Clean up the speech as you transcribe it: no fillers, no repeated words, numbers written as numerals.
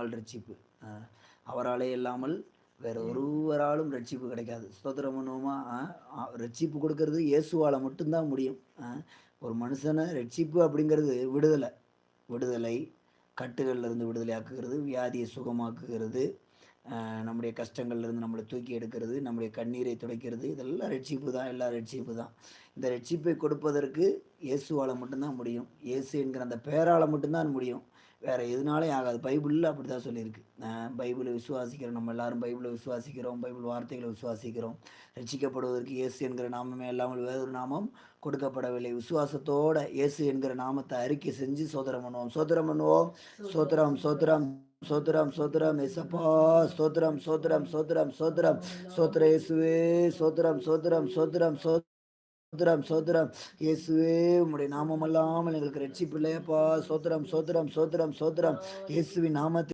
நாள் ரட்சிப்பு. அவராலே இல்லாமல் வேற ஒருவராலும் ரட்சிப்பு கிடைக்காது. ஸ்தோத்திரம் பண்ணுவோமா? ரட்சிப்பு கொடுக்கறது இயேசுவால மட்டும் தான் முடியும். ஒரு மனுஷன ரட்சிப்பு அப்படிங்கிறது விடுதலை. விடுதலை, கட்டுகள்ல இருந்து விடுதலையாக்குகிறது, வியாதியை சுகமாக்குகிறது, நம்முடைய கஷ்டங்கள்லேருந்து நம்மளை தூக்கி எடுக்கிறது, நம்முடைய கண்ணீரை துடைக்கிறது, இதெல்லாம் ரட்சிப்பு தான். எல்லாம் ரட்சிப்பு தான். இந்த ரட்சிப்பை கொடுப்பதற்கு இயேசுவால மட்டும்தான் முடியும். இயேசு என்கிற அந்த பெயரால மட்டும்தான் முடியும். வேற எதுனாலயும் ஆகாது. பைபிள்ல அப்படிதான் சொல்லியிருக்கு. பைபிளை விசுவாசிக்கிறோம். நம்ம எல்லாரும் பைபிளை விசுவாசிக்கிறோம். பைபிள் வார்த்தைகளை விசுவாசிக்கிறோம். ரட்சிக்கப்படுவதற்கு இயேசு என்கிற நாமமே அல்லாமல் வேறொரு நாமம் கொடுக்கப்படவில்லை. விசுவாசத்தோட இயேசு என்கிற நாமத்தை அறிக்கை செஞ்சு சோதரம் பண்ணுவோம். சோதரம் பண்ணுவோம். சோத்திரம் சோத்திரம் சோத்திரம் சோத்திரம் ஏசப்பா. ஸ்தோத்திரம் சோத்திரம் சோத்திரம் சோத்திரம் சோத்திர இயேசுவே. சோத்திரம் சோத்திரம் சோத்திரம் சோத்திரம் சோத்திரம் இயேசுவே. உம்முடைய நாமம் அல்லாமல் எங்களுக்கு ரட்சிப்பு இல்லையப்பா. சோத்திரம் சோத்திரம் சோத்திரம் சோத்திரம் இயேசுவின் நாமத்தில்